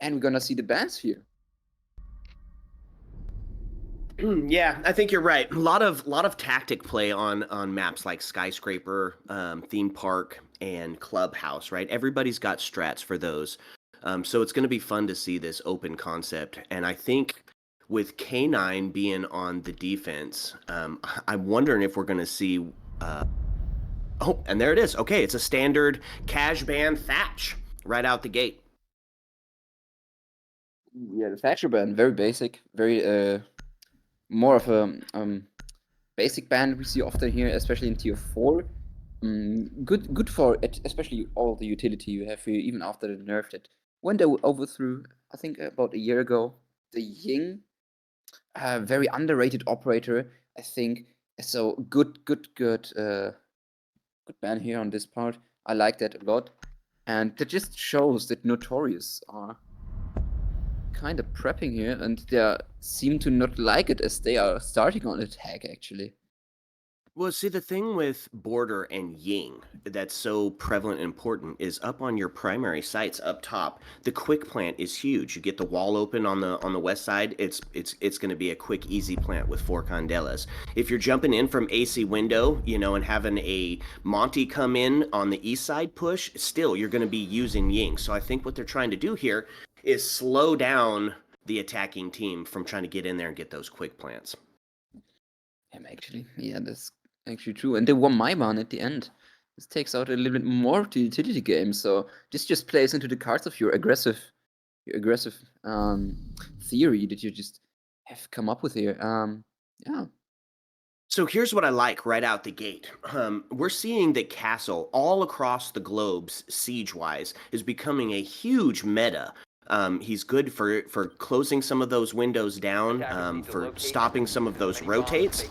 and we're gonna see the bans here. Yeah, I think you're right. A lot of tactic play on maps like Skyscraper, Theme Park, and Clubhouse. Right, everybody's got strats for those. So it's going to be fun to see this open concept. And I think with K9 being on the defense, I'm wondering if we're going to see. Oh, and there it is. Okay, it's a standard cash ban Thatch right out the gate. Yeah, the Thatcher ban, very basic, very more of a basic ban we see often here, especially in tier 4. Good for it, especially all the utility you have here, even after the nerf that went overthrew, I think about a year ago. The Ying, very underrated operator, I think. So good ban here on this part. I like that a lot. And that just shows that Notorious are kind of prepping here, and they seem to not like it as they are starting on attack, actually. Well, see, the thing with Border and Ying that's so prevalent and important is up on your primary sites up top. The quick plant is huge. You get the wall open on the west side. It's going to be a quick, easy plant with 4 Candelas. If you're jumping in from AC window, and having a Monty come in on the east side push, still you're going to be using Ying. So I think what they're trying to do here is slow down the attacking team from trying to get in there and get those quick plants. Actually, yeah, that's actually true. And they won my ban at the end. This takes out a little bit more to the utility game, so this just plays into the cards of your aggressive theory that you just have come up with here. Yeah. So here's what I like right out the gate. We're seeing that Castle all across the globes, siege-wise, is becoming a huge meta. He's good for closing some of those windows down, for stopping some of those rotates.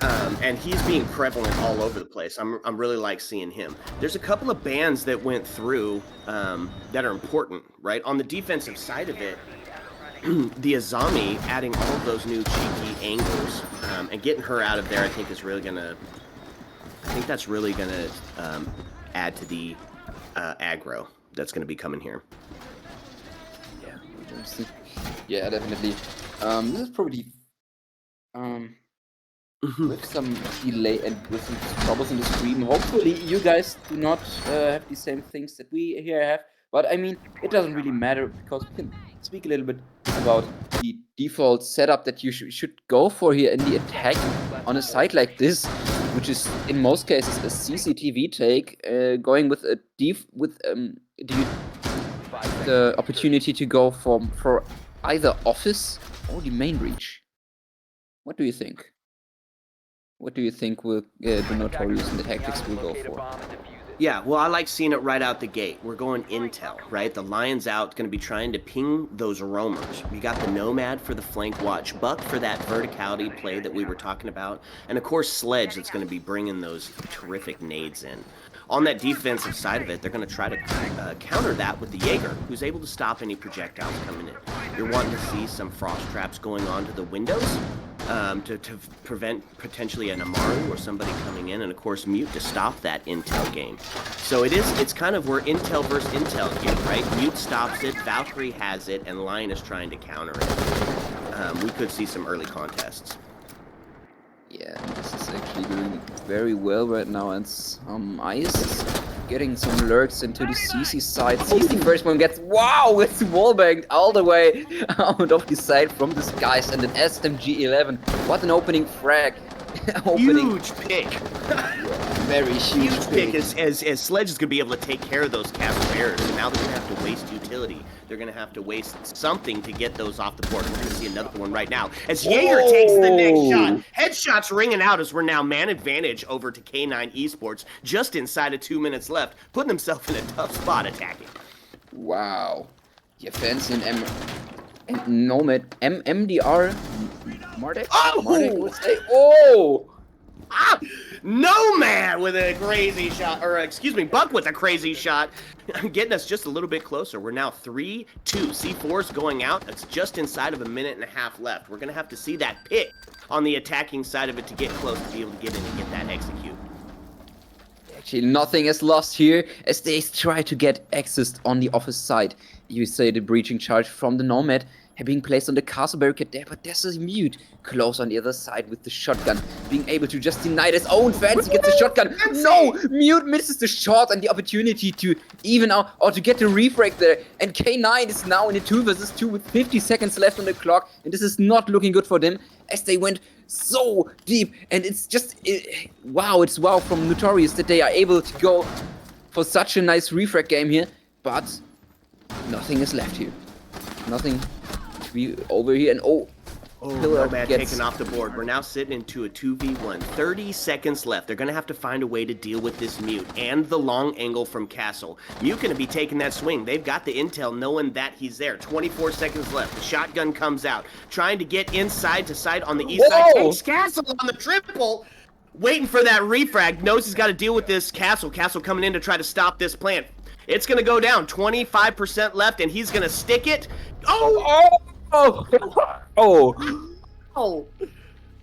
And he's being prevalent all over the place. I'm really like seeing him. There's a couple of bans that went through that are important, right? On the defensive side of it, the Azami adding all of those new cheeky angles and getting her out of there, I think is really gonna. I think that's really gonna add to the aggro that's gonna be coming here. Yeah, definitely. This is probably with some delay and with some troubles in the stream. Hopefully you guys do not have the same things that we here have. But I mean, it doesn't really matter because we can speak a little bit about the default setup that you should go for here in the attack on a site like this, which is in most cases a CCTV take, going with a the opportunity to go for either office or the main reach. What do you think? What do you think will the Notorious and the tactics will go for? Yeah, well, I like seeing it right out the gate. We're going intel, right? The Lion's out, going to be trying to ping those roamers. We got the Nomad for the flank watch, Buck for that verticality play that we were talking about, and of course Sledge that's going to be bringing those terrific nades in. On that defensive side of it, they're going to try to counter that with the Jaeger, who's able to stop any projectiles coming in. You're wanting to see some frost traps going on to the windows to prevent potentially an Amaru or somebody coming in, and of course Mute to stop that intel game. So it's kind of we're intel versus intel here, right? Mute stops it, Valkyrie has it, and Lion is trying to counter it. We could see some early contests. Yeah, this is actually doing very well right now, and Ice is getting some lurks into the CC side. CC first one gets, wow, it's wallbanged all the way out of the side from the skies, and an SMG-11. What an opening frag. Huge pick. Very huge pick as Sledge is going to be able to take care of those Cavaliers. And now they're going to have to waste utility. They're going to have to waste something to get those off the board. We're going to see another one right now as Jaeger takes the next shot. Headshots ringing out as we're now man advantage over to K9Esports. Just inside of 2 minutes left, putting themselves in a tough spot attacking. Wow. Yeah, fancy and Nomad MDR Mardek? Oh! Mardek would say, oh! Ah! Nomad with a crazy shot, or excuse me, Buck with a crazy shot, getting us just a little bit closer. We're now 3-2. C4's going out. It's just inside of a minute and a half left. We're going to have to see that pick on the attacking side of it to get close to be able to get in and get that execute. Actually, nothing is lost here as they try to get access on the office side. You say the breaching charge from the Nomad being placed on the castle barricade there, but there's a Mute close on the other side with the shotgun, being able to just deny his own fans. He gets the shotgun. No! Mute misses the shot and the opportunity to even out or to get the refrag there. And K9 is now in a 2 versus 2 with 50 seconds left on the clock, and this is not looking good for them as they went so deep. And it's just wow! It's wow from Notorious that they are able to go for such a nice refrag game here, but nothing is left here. Nothing to be over here, and Nomad taken off the board. We're now sitting into a 2v1. 30 seconds left. They're going to have to find a way to deal with this Mute and the long angle from Castle. Mute going to be taking that swing. They've got the intel knowing that he's there. 24 seconds left. The shotgun comes out. Trying to get inside to side on the east side. Takes Castle on the triple. Waiting for that refrag. Knows he's got to deal with this Castle. Castle coming in to try to stop this plant. It's going to go down. 25% left, and he's going to stick it. Oh!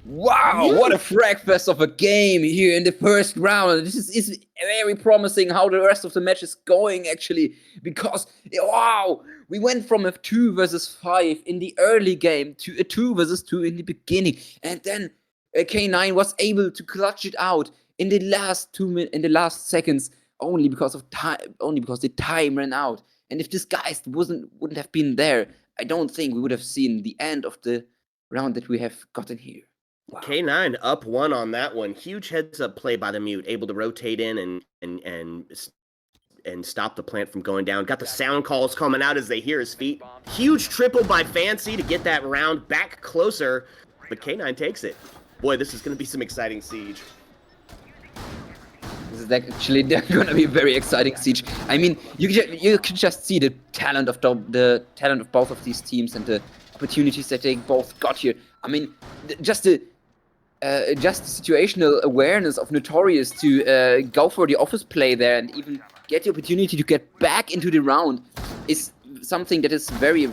Wow, what a frag fest of a game here in the first round. This is very promising how the rest of the match is going, actually, because, wow, we went from a 2 versus 5 in the early game to a 2 versus 2 in the beginning, and then K9 was able to clutch it out in the last 2 minutes, in the last seconds, only because of time, only because the time ran out. And if this guy wouldn't have been there, I don't think we would have seen the end of the round that we have gotten here. Wow. K9 up 1 on that one. Huge heads-up play by the Mute, able to rotate in and stop the plant from going down. Got the sound calls coming out as they hear his feet. Huge triple by Fancy to get that round back closer, but K9 takes it. Boy, this is going to be some exciting siege. This is actually going to be a very exciting siege. I mean, you can just see the talent of both of these teams and the opportunities that they both got here. I mean, just the situational awareness of Notorious to go for the office play there and even get the opportunity to get back into the round is something that is very,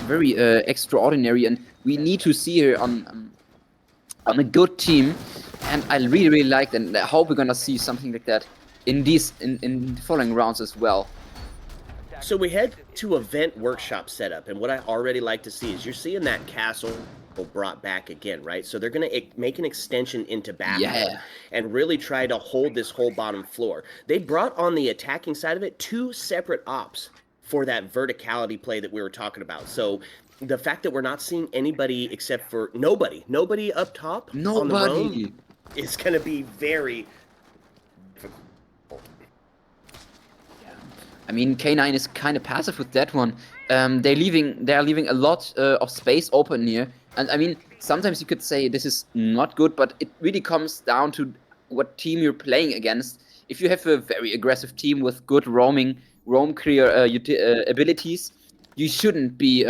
very extraordinary, and we need to see her on a good team. And I really, really like that, and I hope we're gonna see something like that in the following rounds as well. So we head to event workshop setup, and what I already like to see is you're seeing that Castle brought back again, right? So they're gonna make an extension into back and really try to hold this whole bottom floor. They brought on the attacking side of it 2 separate ops for that verticality play that we were talking about. So the fact that we're not seeing anybody except for nobody up top on the roam is going to be very difficult. I mean, K9 is kind of passive with that one. They're leaving a lot of space open here, and I mean, sometimes you could say this is not good, but it really comes down to what team you're playing against. If you have a very aggressive team with good roam clear abilities, you shouldn't be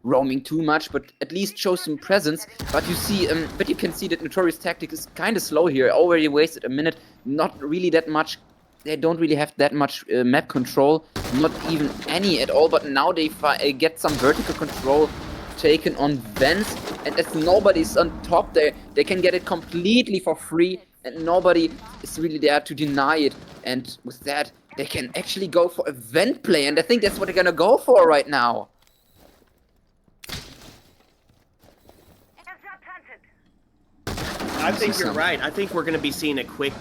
roaming too much, but at least show some presence. But you see, but you can see that Notorious tactic is kind of slow here. Already wasted a minute, not really that much. They don't really have that much map control, not even any at all. But now they get some vertical control taken on vents, and as nobody's on top there, they can get it completely for free, and nobody is really there to deny it. And with that, they can actually go for a vent play, and I think that's what they're gonna go for right now. I think you're right. I think we're going to be seeing a quick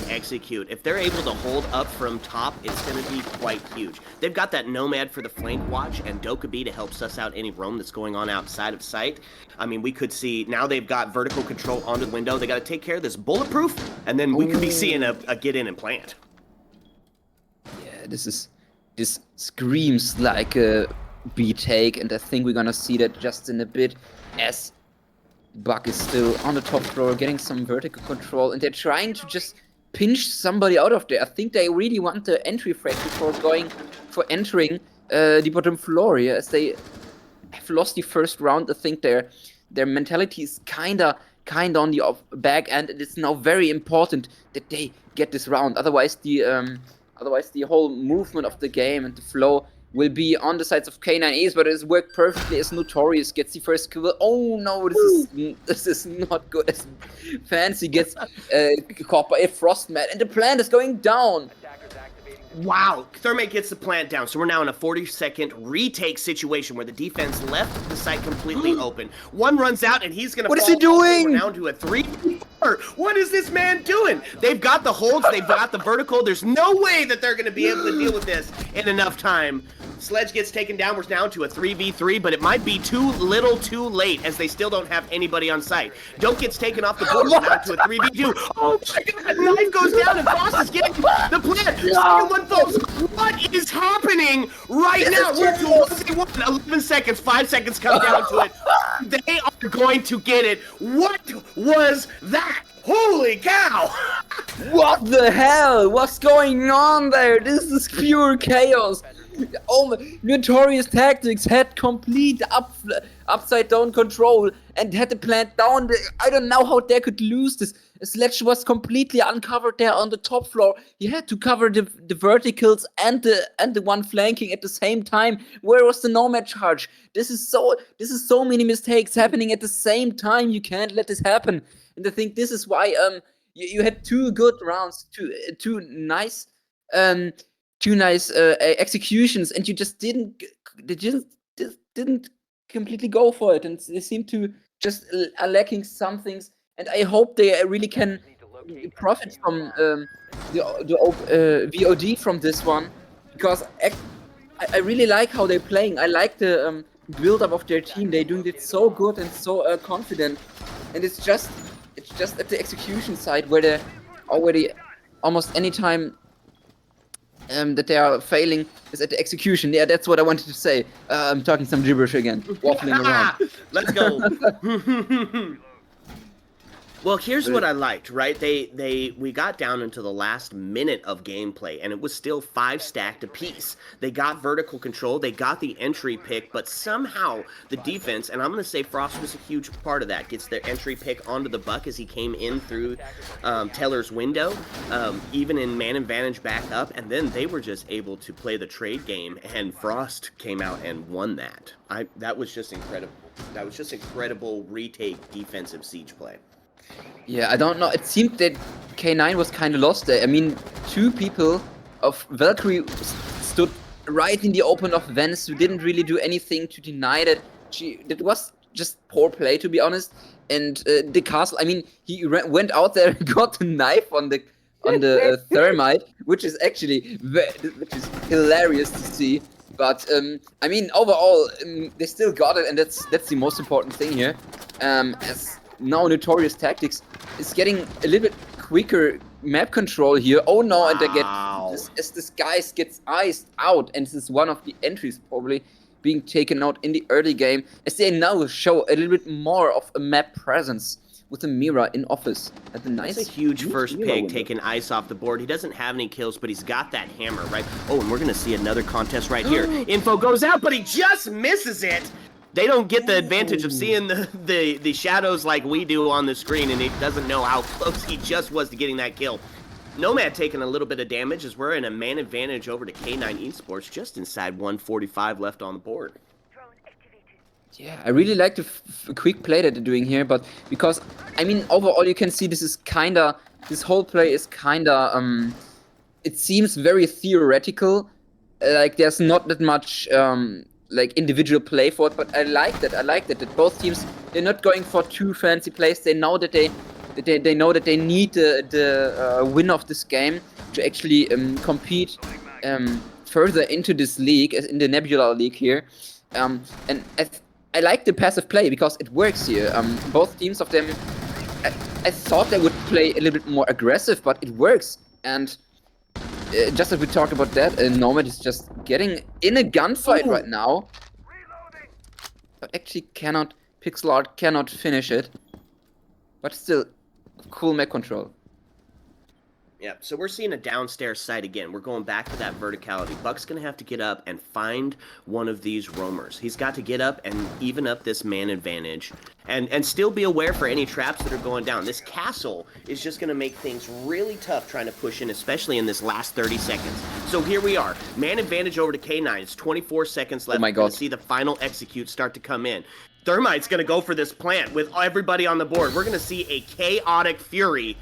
execute. If they're able to hold up from top, it's going to be quite huge. They've got that Nomad for the flank watch and Dokkaebi to help suss out any roam that's going on outside of sight. I mean, we could see, now they've got vertical control onto the window. They got to take care of this bulletproof, and then we could be seeing a get in and plant. Yeah, this screams like a B take, and I think we're gonna see that just in a bit, as Buck is still on the top floor getting some vertical control, and they're trying to just pinch somebody out of there. I think they really want the entry frag before going for entering the bottom floor here, as they have lost the first round. I think their mentality is kinda on the back end, and it's now very important that they get this round. Otherwise the whole movement of the game and the flow will be on the sides of K9Esports, but it's worked perfectly as Notorious gets the first kill. Oh no, this is not good. As Fancy gets caught by a Frostmat, and the plant is going down. Wow, Thermate gets the plant down, so we're now in a 40-second retake situation where the defense left the site completely open. One runs out, and he's going to What is he doing? We're down to a 3-4. What is this man doing? They've got the holds, they've got the vertical. There's no way that they're going to be able to deal with this in enough time. Sledge gets taken down. We're down to a 3v3, but it might be too little too late as they still don't have anybody on site. Dope gets taken off the board. We're down to a 3v2. Oh my god, Knife goes down and Frost is getting the plant. Second one falls. What is happening right now? We're to 1v1. 11 seconds, 5 seconds come down to it. They are going to get it. What was that? Holy cow! What the hell? What's going on there? This is pure chaos. Oh my, Notorious Tactics had complete upside down control and had the plant down. I don't know how they could lose this. Sledge was completely uncovered there on the top floor. He had to cover the verticals and the one flanking at the same time. Where was the nomad charge? This is so many mistakes happening at the same time. You can't let this happen. And I think this is why you had two good rounds, two nice executions, and you just didn't completely go for it, and they seem to just are lacking some things. And I hope they really can profit from the VOD from this one, because I really like how they're playing. I like the build up of their team. They're doing it so good and so confident, and it's just at the execution side where they're already almost any time that they are failing is at the execution. Yeah, that's what I wanted to say. I'm talking some gibberish again, waffling around. Let's go. Well, here's what I liked, right? We got down into the last minute of gameplay, and it was still 5 stacked apiece. They got vertical control, they got the entry pick, but somehow the defense, and I'm going to say Frost was a huge part of that, gets their entry pick onto the buck as he came in through Teller's window, even in man advantage back up, and then they were just able to play the trade game, and Frost came out and won that. That was just incredible. That was just incredible retake defensive siege play. Yeah, I don't know. It seemed that K9 was kind of lost there. I mean, 2 people of Valkyrie stood right in the open of Venice who didn't really do anything to deny that. It was just poor play, to be honest. And the castle, I mean, he went out there and got the knife on the thermite, which is actually hilarious to see. But I mean, overall, they still got it, and that's the most important thing here. As now Notorious Tactics is getting a little bit quicker map control here. Oh no, and they get as this guy gets iced out, and this is one of the entries probably being taken out in the early game, as they now show a little bit more of a map presence with a Mira in office. That's a huge first pick, taking ice off the board. He doesn't have any kills, but he's got that hammer, right? Oh, and we're gonna see another contest right here. Info goes out, but he just misses it. They don't get the advantage of seeing the shadows like we do on the screen, and he doesn't know how close he just was to getting that kill. Nomad taking a little bit of damage as we're in a man advantage over to K9Esports, just inside 145 left on the board. Yeah, I really like the quick play that they're doing here, but because, I mean, overall you can see this whole play is kinda, it seems very theoretical, like there's not that much, like individual play for it, but I like that both teams, they're not going for too fancy plays. They know that they know that they need the win of this game to actually compete further into this league, as in the Nebula league here. And I like the passive play because it works here. Both teams of them, I thought they would play a little bit more aggressive, but it works. And just as we talked about that, Nomad is just getting in a gunfight right now. But actually Pixel Art cannot finish it. But still, cool mech control. Yeah, so we're seeing a downstairs site again. We're going back to that verticality. Buck's going to have to get up and find one of these roamers. He's got to get up and even up this man advantage and still be aware for any traps that are going down. This castle is just going to make things really tough trying to push in, especially in this last 30 seconds. So here we are. Man advantage over to K9. It's 24 seconds left. Oh my We're going God. to see the final execute start to come in. Thermite's going to go for this plant with everybody on the board. We're going to see a chaotic fury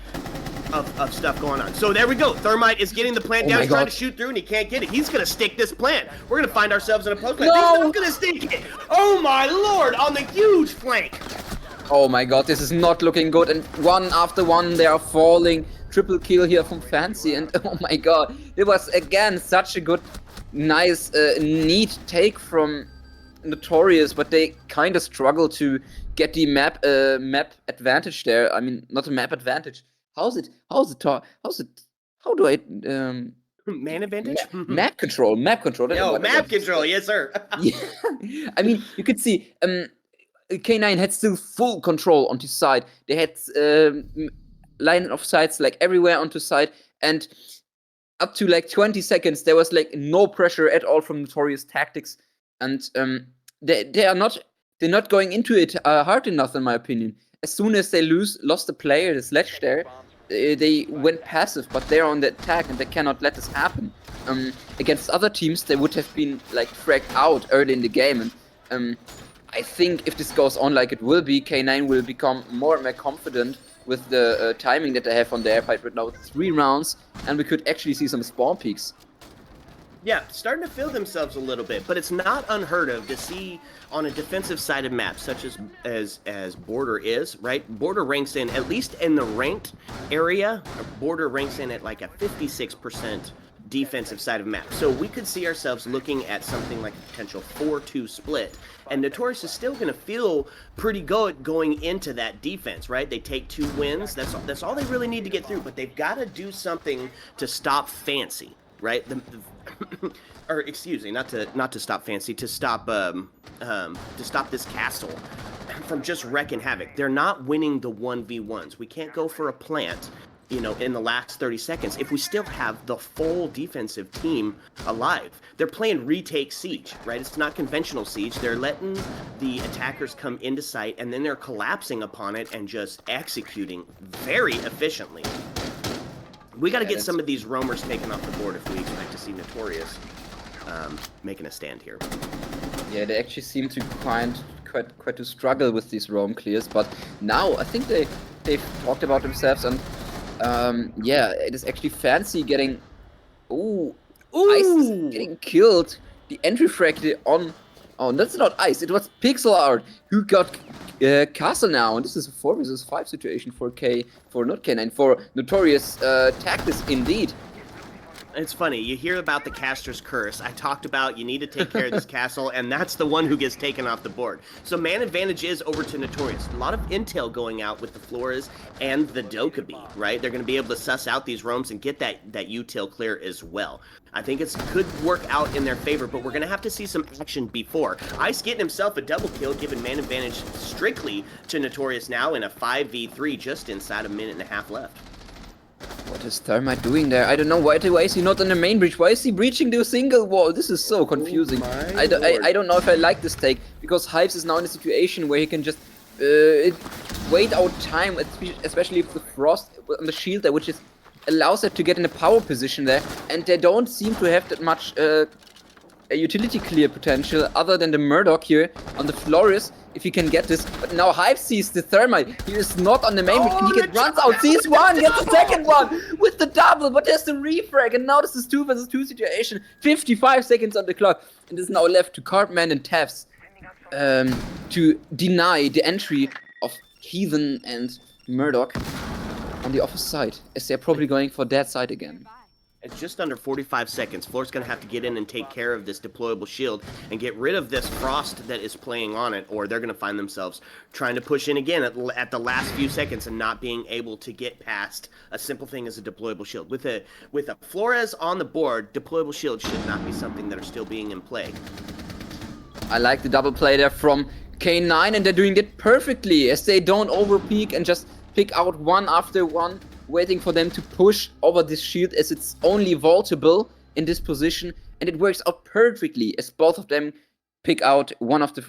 of stuff going on. So there we go. Thermite is getting the plant down. He's trying to shoot through and he can't get it. He's going to stick this plant. We're going to find ourselves in a post plant. No! He's not going to stick it. Oh my lord, on the huge flank. Oh my god, this is not looking good. And one after one, they are falling. Triple kill here from Fancy. And oh my god, it was again such a good, nice, neat take from Notorious, but they kind of struggle to get the map advantage there. I mean, not a map advantage. How do I Man advantage? map control? Yo, map control, yes sir. Yeah. I mean, you could see K9 had still full control onto side. They had line of sights like everywhere onto side, and up to like 20 seconds there was like no pressure at all from Notorious tactics, and they're not going into it hard enough in my opinion. As soon as they lost the player, the sledge there, they went passive, but they're on the attack and they cannot let this happen. Against other teams, they would have been like fragged out early in the game, and I think if this goes on like it will be, K9 will become more and more confident with the timing that they have on their fight right now. 3 rounds, and we could actually see some spawn peaks. Yeah, starting to feel themselves a little bit, but it's not unheard of to see on a defensive sided map such as Border is, right? Border ranks in, at least in the ranked area, Border ranks in at like a 56% defensive side of map. So we could see ourselves looking at something like a potential 4-2 split. And Notorious is still going to feel pretty good going into that defense, right? They take 2 wins. That's all they really need to get through. But they've got to do something to stop Fancy, right? Or excuse me, not to stop Fancy, to stop this castle from just wrecking havoc. They're not winning the 1v1s. We can't go for a plant, you know, in the last 30 seconds if we still have the full defensive team alive. They're playing retake siege, right? It's not conventional siege. They're letting the attackers come into sight and then they're collapsing upon it and just executing very efficiently. We got to get some of these roamers taken off the board if we expect to see Notorious making a stand here. Yeah, they actually seem to find quite to struggle with these roam clears, but now I think they've talked about themselves, and yeah, it is actually Fancy getting Ice is getting killed. The entry frag on. Oh, that's not Ice. It was Pixel Art who got Castle now, and this is a 4 vs 5 situation for not K9, for Notorious tactics indeed. It's funny, you hear about the caster's curse. I talked about you need to take care of this castle, and that's the one who gets taken off the board. So man advantage is over to Notorious. A lot of intel going out with the Flores and the Dokkaebi, right? They're going to be able to suss out these roams and get that util clear as well. I think it could work out in their favor, but we're going to have to see some action before. Ice getting himself a double kill, giving man advantage strictly to Notorious now in a 5v3 just inside a minute and a half left. What is Thermite doing there? I don't know. Why is he not on the main breach? Why is he breaching the single wall? This is so confusing. I don't know if I like this take, because Hypes is now in a situation where he can just wait out time, especially with the frost on the shield there, which is allows them to get in a power position there, and they don't seem to have that much a utility clear potential other than the Murdoch here on the Flores, if he can get this. But now Hype sees the Thermite. He is not on the main, and he runs out, sees one, gets the second one with the double, but there's the refrag, and now this is 2 vs 2 situation. 55 seconds on the clock, and it is now left to Cartman and Tefs to deny the entry of Heathen and Murdoch on the opposite side, as they're probably going for that side again. It's just under 45 seconds. Floor's going to have to get in and take care of this deployable shield and get rid of this frost that is playing on it, or they're going to find themselves trying to push in again at the last few seconds and not being able to get past a simple thing as a deployable shield. With a Flores on the board, deployable shield should not be something that are still being in play. I like the double play there from K9, and they're doing it perfectly, as they don't overpeak and just pick out one after one waiting for them to push over this shield as it's only vaultable in this position, and it works out perfectly as both of them pick out one of the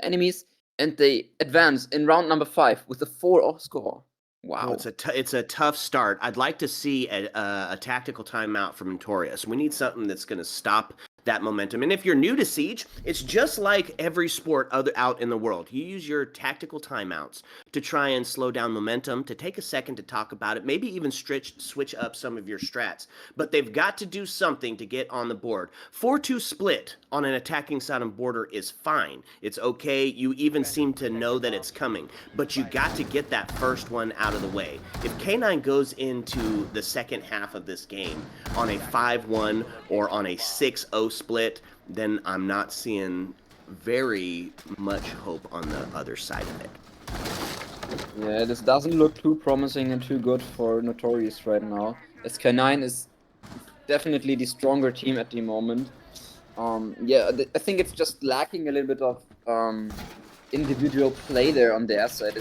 enemies, and they advance in round number 5 with a 4-0 score. Wow. Oh, it's a tough start. I'd like to see a tactical timeout from Notorious. We need something that's going to stop that momentum. And if you're new to Siege, it's just like every sport out in the world. You use your tactical timeouts to try and slow down momentum, to take a second to talk about it, maybe even switch up some of your strats. But they've got to do something to get on the board. 4-2 split on an attacking side and border is fine. It's okay. You even seem to know that it's coming. But you got to get that first one out of the way. If K9 goes into the second half of this game on a 5-1 or on a 6-0 split, then I'm not seeing very much hope on the other side of it. Yeah, this doesn't look too promising and too good for Notorious right now, as K9 is definitely the stronger team at the moment. Yeah, I think it's just lacking a little bit of individual play there on their side.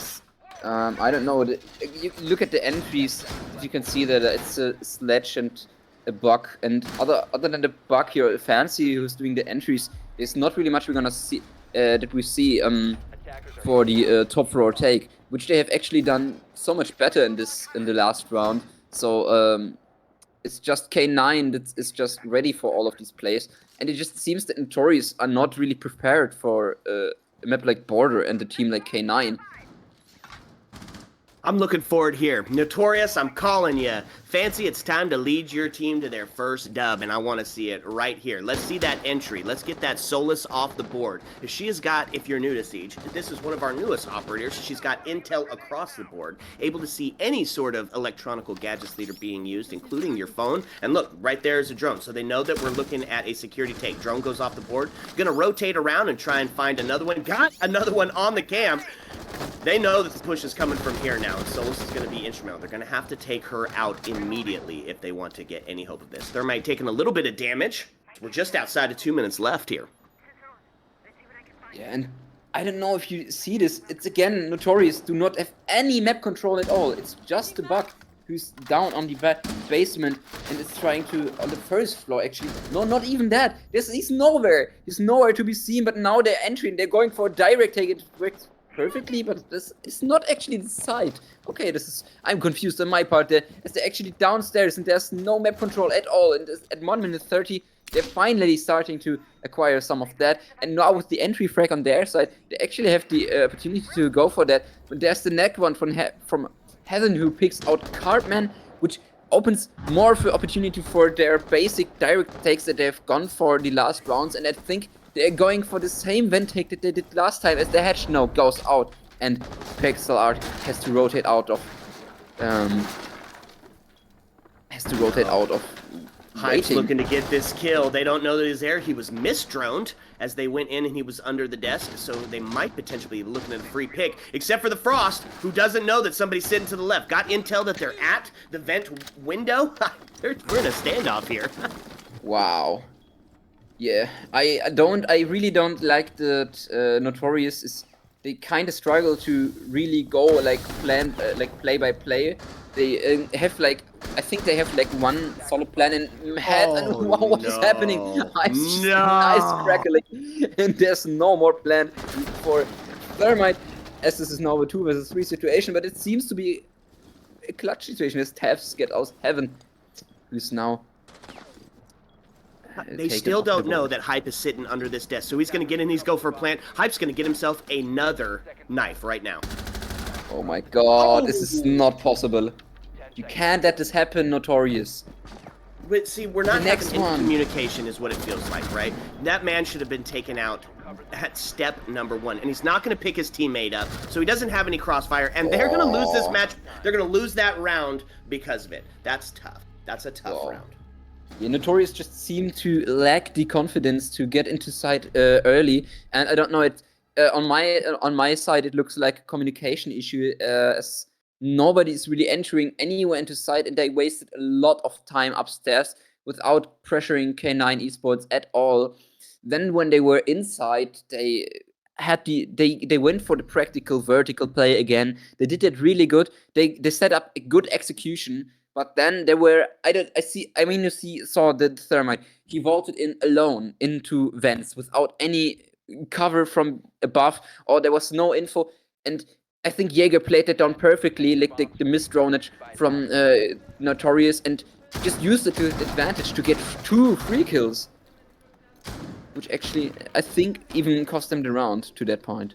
I don't know. You look at the entries, you can see that it's a Sledge and a Buck, and other than the Buck here, Fancy, who's doing the entries, there's not really much we're gonna see that we see for the top floor take, which they have actually done so much better in the last round. So it's just K9 that is just ready for all of these plays, and it just seems that Notorious are not really prepared for a map like Border and a team like K9. I'm looking forward here. Notorious, I'm calling you. Fancy, it's time to lead your team to their first dub, and I want to see it right here. Let's see that entry. Let's get that Solus off the board. If she has got, if you're new to Siege, this is one of our newest operators. She's got intel across the board, able to see any sort of electronical gadgets that are being used, including your phone. And look, right there is a drone, so they know that we're looking at a security take. Drone goes off the board. Gonna rotate around and try and find another one. Got another one on the cam. They know that the push is coming from here now, and Solus is going to be instrumental. They're going to have to take her out immediately if they want to get any hope of this. Thermite taking a little bit of damage. We're just outside of 2 minutes left here. Yeah, and I don't know if you see this. It's again, Notorious do not have any map control at all. It's just the Buck who's down on the basement and is trying to, on the first floor actually. No, not even that. He's nowhere. He's nowhere to be seen, but now they're entering. They're going for a direct take. It works perfectly, but this is not actually the site. Okay, I'm confused on my part there, as they're actually downstairs and there's no map control at all, and at 1 minute 30 they're finally starting to acquire some of that, and now with the entry frag on their side, they actually have the opportunity to go for that. But there's the next one from Heaven, who picks out Cartman, which opens more of an opportunity for their basic direct takes that they've gone for the last rounds, and I think they're going for the same vent take that they did last time, as the hatch now goes out and Pixel Art has to rotate out of Hype's looking to get this kill. They don't know that he's there. He was misdroned as they went in and he was under the desk, so they might potentially be looking at a free pick, except for the Frost, who doesn't know that somebody's sitting to the left. Got intel that they're at the vent window. We're in a standoff here. Wow. Yeah, I really don't like that Notorious is. They kind of struggle to really go like play by play. They have like, I think they have like one solid plan in head, and wow, what is happening? Nice crackling, and there's no more plan for Thermite, as this is now a 2 versus 3 situation, but it seems to be a clutch situation as Tavs get out Heaven, who's now. They still don't know that Hype is sitting under this desk, so he's going to get in, he's go for a plant. Hype's going to get himself another knife right now. Oh my god, this is not possible. You can't let this happen, Notorious. But see, we're not having any communication is what it feels like, right? That man should have been taken out at step number 1, and he's not going to pick his teammate up, so he doesn't have any crossfire, and they're going to lose this match. They're going to lose that round because of it. That's tough. That's a tough round. Yeah, Notorious just seem to lack the confidence to get into site early, and I don't know, on my side it looks like a communication issue, as nobody is really entering anywhere into site, and they wasted a lot of time upstairs without pressuring K9 Esports at all. Then when they were inside, they had they went for the practical vertical play again. They did it really good. They set up a good execution, but then there were you saw the Thermite. He vaulted in alone into vents without any cover from above, or there was no info. And I think Jaeger played that down perfectly, like the missed dronage from Notorious, and just used it to advantage to get 2 free kills, which actually I think even cost them the round to that point.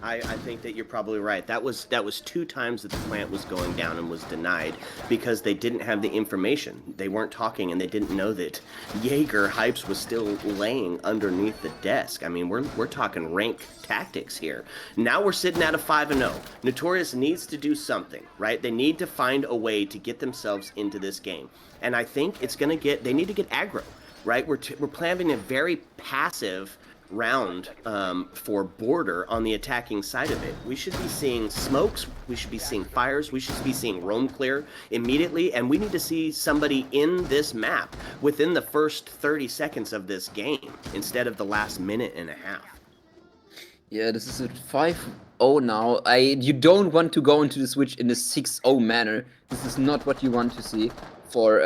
I think that you're probably right. That was 2 times that the plant was going down and was denied because they didn't have the information. They weren't talking and they didn't know that Jaeger Hypes was still laying underneath the desk. I mean, we're talking rank tactics here. Now we're sitting at a 5-0. Notorious needs to do something, right? They need to find a way to get themselves into this game. And I think they need to get aggro, right? We're planning a very passive round for border on the attacking side of it. We should be seeing smokes, we should be seeing fires, we should be seeing roam clear immediately, and we need to see somebody in this map within the first 30 seconds of this game instead of the last minute and a half. Yeah, this is a 5-0 now. You don't want to go into the switch in a 6-0 manner. This is not what you want to see for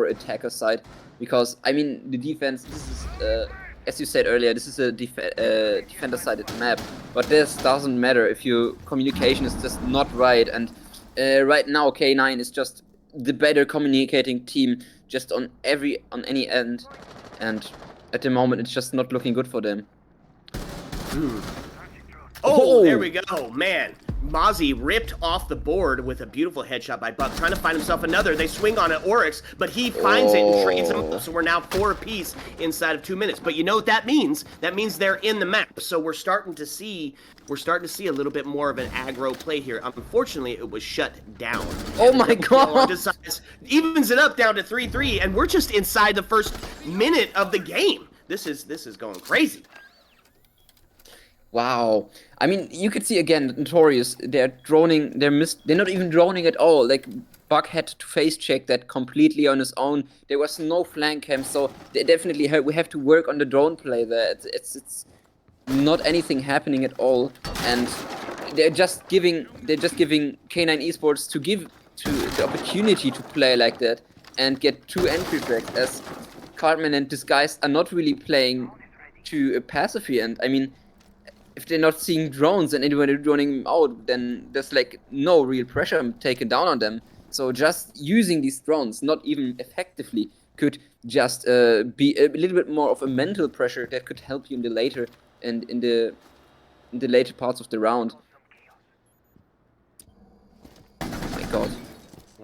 attacker side, because I mean the defense. This is as you said earlier, this is a defender-sided map, but this doesn't matter if your communication is just not right. And right now, K9 is just the better communicating team, just on any end. And at the moment, it's just not looking good for them. Oh, there we go, man. Mozzie ripped off the board with a beautiful headshot by Buck, trying to find himself another. They swing on it, Oryx, but he finds it and trades him. So we're now 4 apiece inside of 2 minutes. But you know what that means? That means they're in the map. So we're starting to see a little bit more of an aggro play here. Unfortunately, it was shut down. Oh my god! Evens it up down to 3-3, and we're just inside the first minute of the game. This is going crazy. Wow. I mean, you could see again, Notorious, they're not even droning at all. Like, Buck had to face check that completely on his own. There was no flank cam, so they definitely we have to work on the drone play there. It's not anything happening at all, and they're just giving K9Esports the opportunity to play like that and get 2 entry tracks, as Cartman and Disguised are not really playing to a passively. And I mean, if they're not seeing drones and anyone is droning them out, then there's like no real pressure taken down on them. So just using these drones, not even effectively, could just be a little bit more of a mental pressure that could help you in the later later parts of the round. Oh my god.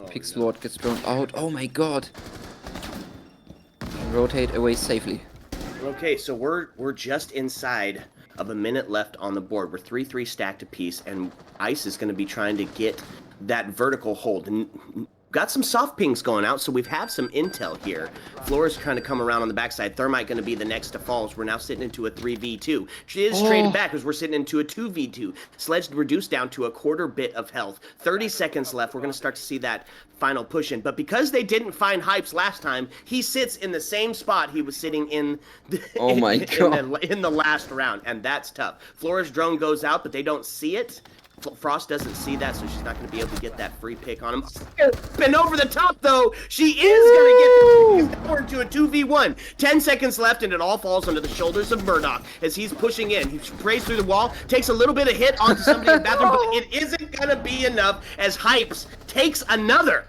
Pixlord gets thrown out. Oh my god. Rotate away safely. Okay, so we're just inside of a minute left on the board. We're 3-3 stacked apiece, and Ice is going to be trying to get that vertical hold. And got some soft pings going out, so we've had some intel here. Flora's trying to come around on the backside. Thermite going to be the next to fall. We're now sitting into a 3v2. She is traded back as we're sitting into a 2v2. Sledge reduced down to a quarter bit of health. 30 seconds left. We're going to start to see that final push in. But because they didn't find Hypes last time, he sits in the same spot he was sitting in in the last round, and that's tough. Flora's drone goes out, but they don't see it. Frost doesn't see that, so she's not going to be able to get that free pick on him. And over the top, though, she is going to get the to a 2v1. 10 seconds left, and it all falls under the shoulders of Murdoch as he's pushing in. He sprays through the wall, takes a little bit of hit onto somebody in the bathroom, but it isn't going to be enough as Hypes takes another.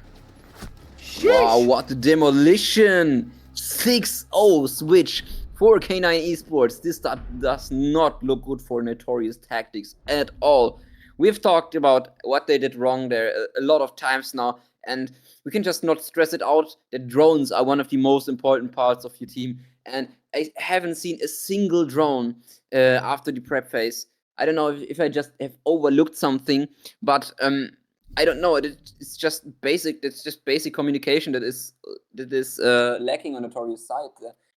Sheesh. Wow, what a demolition! 6-0 switch for K9Esports. This does not look good for Notorious tactics at all. We've talked about what they did wrong there a lot of times now, and we can just not stress it out that drones are one of the most important parts of your team. And I haven't seen a single drone after the prep phase. I don't know if I just have overlooked something, but I don't know. It's just basic. It's just basic communication that is lacking on Notorious side.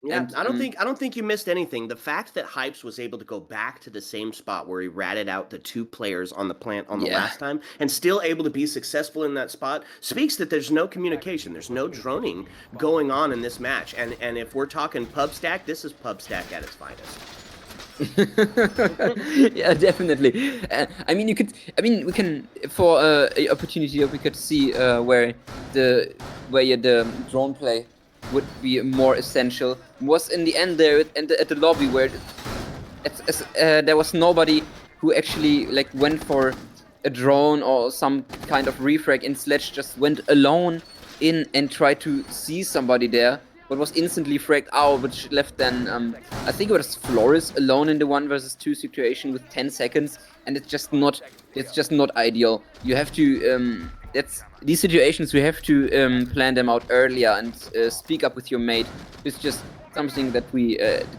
Yeah, and, I don't think you missed anything. The fact that Hypes was able to go back to the same spot where he ratted out the 2 players on the plant on the last time and still able to be successful in that spot speaks that there's no communication. There's no droning going on in this match. And if we're talking pub stack, this is pub stack at its finest. Yeah, definitely. I mean, you could. I mean, we can for a opportunity. We could see where the drone play would be more essential. Was in the end there at the lobby where there was nobody who actually like went for a drone or some kind of refrag, and Sledge just went alone in and tried to see somebody there, but was instantly fragged out, which left then I think it was Flores alone in the 1 versus 2 situation with 10 seconds, and it's just not ideal. You have to that's these situations you have to plan them out earlier and speak up with your mate. It's just something that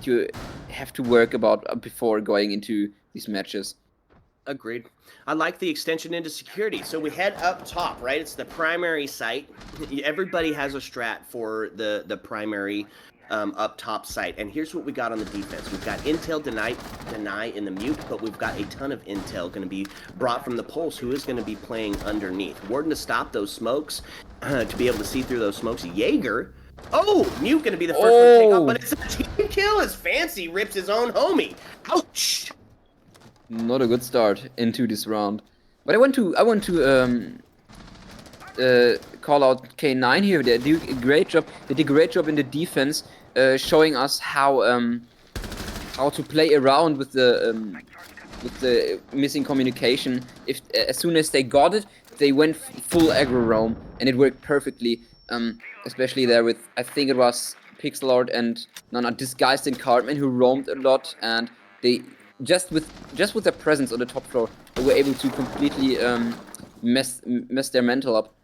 you have to work about before going into these matches. Agreed. I like the extension into security. So we head up top, right? It's the primary site. Everybody has a strat for the primary up top site. And here's what we got on the defense. We've got intel deny in the mute, but we've got a ton of intel going to be brought from the Pulse, who is going to be playing underneath. Warden to stop those smokes, to be able to see through those smokes. Jaeger. Oh, Mute going to be the first one to take off, but it's a team kill as Fancy rips his own homie. Ouch. Not a good start into this round. But I want to call out K9 here. They do a great job. They did a great job in the defense, showing us how to play around with the missing communication. If as soon as they got it, they went full aggro roam, and it worked perfectly. Especially there with, I think it was Pixelart and Disguised and Cartman, who roamed a lot, and they just with their presence on the top floor, they were able to completely mess their mental up.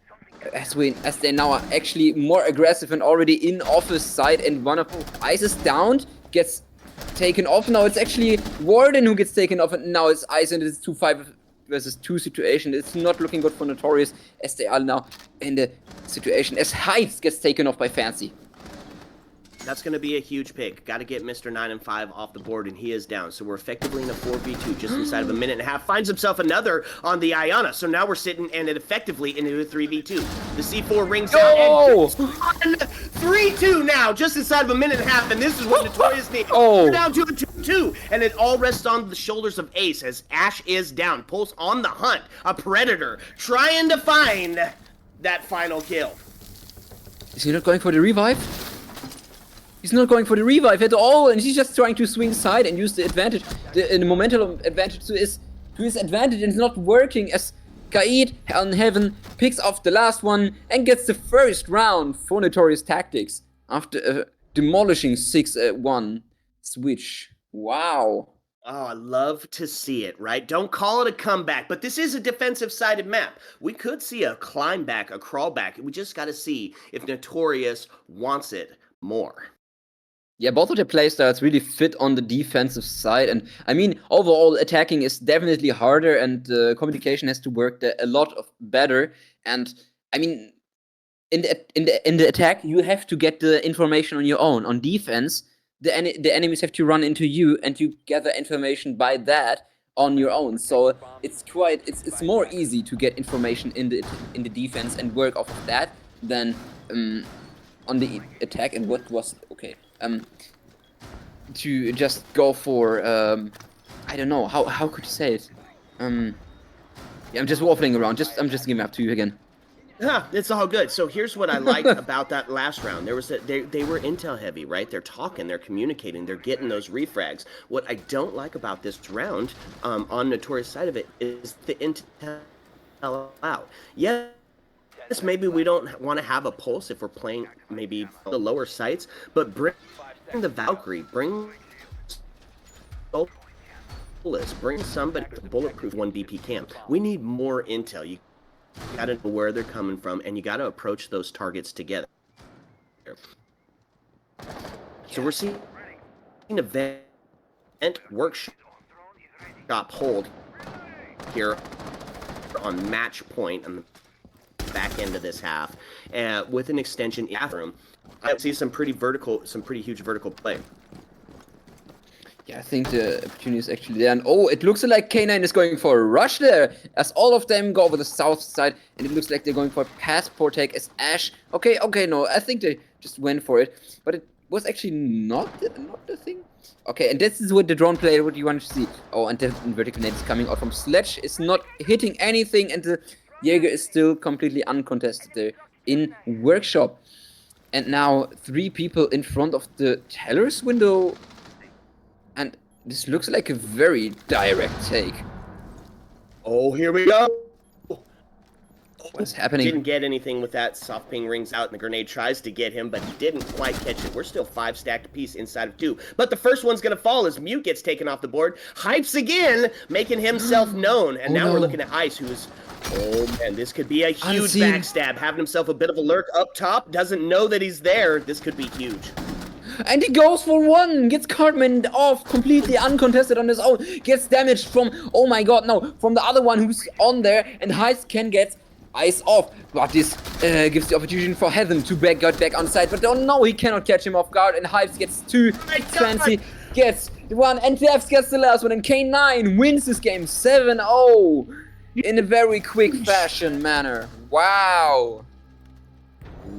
As they now are actually more aggressive and already in office side, and one of Ice is downed, gets taken off. Now it's actually Warden who gets taken off, and now it's Ice, and it's 2-5 versus 2 situation. It's not looking good for Notorious, as they are now in the situation as Heights gets taken off by Fancy. That's going to be a huge pick. Got to get Mr. 9 and 5 off the board, and he is down. So we're effectively in a 4v2 just inside of a minute and a half. Finds himself another on the Iona. So now we're sitting and it effectively into a 3v2. The C4 rings out and 3-2 now, just inside of a minute and a half. And this is what Notorious needs. We're down to a 2-2. And it all rests on the shoulders of Ace as Ash is down. Pulse on the hunt. A Predator trying to find that final kill. Is he not going for the revive? He's not going for the revive at all, and he's just trying to swing side and use the advantage, the momentum advantage to his advantage, and it's not working as Kaid on Heaven picks off the last one and gets the first round for Notorious Tactics after a demolishing 6-1 switch. Wow. Oh, I love to see it, right? Don't call it a comeback, but this is a defensive-sided map. We could see a climb back, a crawl back. We just got to see if Notorious wants it more. Yeah, both of the playstyles really fit on the defensive side, and I mean, overall attacking is definitely harder, and communication has to work a lot better. And I mean, in the attack, you have to get the information on your own. On defense, the enemies have to run into you, and you gather information by that on your own. So it's more easy to get information in the defense and work off of that than on the attack. And what was okay? To just go for I don't know how could you say it? Yeah, I'm just waffling around. I'm just giving up to you again. Yeah, it's all good. So here's what I liked about that last round. There was they were intel heavy, right? They're talking, they're communicating, they're getting those refrags. What I don't like about this round, on Notorious side of it, is the intel out. Yes, maybe we don't want to have a pulse if we're playing maybe the lower sites, but bring the Valkyrie, bring somebody to bulletproof 1 BP camp. We need more intel. You gotta know where they're coming from, and you gotta approach those targets together. So we're seeing an event workshop hold here on match point on the back end of this half, with an extension in the bathroom. I see some pretty huge vertical play. Yeah, I think the opportunity is actually there. And oh, it looks like K9 is going for a rush there, as all of them go over the south side, and it looks like they're going for a passport take as Ash. Okay, no, I think they just went for it. But was actually not the thing. Okay, and this is what the drone player would you want to see. Oh, and the vertical nade is coming out from Sledge. It's not hitting anything, and the Jaeger is still completely uncontested there in Workshop. And now 3 people in front of the teller's window. And this looks like a very direct take. Oh, here we go. What's happening? Didn't get anything with that. Soft ping rings out, and the grenade tries to get him, but he didn't quite catch it. We're still 5 stacked apiece inside of 2. But the first one's going to fall as Mute gets taken off the board. Hypes again, making himself known. And now we're looking at Ice, who is... Oh, man, this could be a huge backstab. Having himself a bit of a lurk up top. Doesn't know that he's there. This could be huge. And he goes for 1, gets Cartman off completely uncontested on his own, gets damaged from, oh my god, no, from the other one who's on there, and Heist can get Ice off, but this gives the opportunity for Heaven to get back on side, but oh no, he cannot catch him off guard, and Hypes gets 2, Fancy gets 1, and Devs gets the last one, and K9 wins this game 7-0 in a very quick fashion manner. Wow.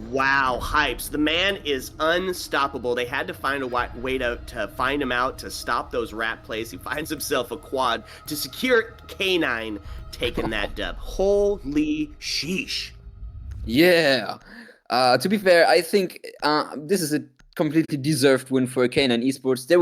Wow, Hypes. The man is unstoppable. They had to find a way to find him out, to stop those rat plays. He finds himself a quad to secure K9 taking that dub. Holy sheesh. Yeah. To be fair, I think this is a completely deserved win for K9 Esports.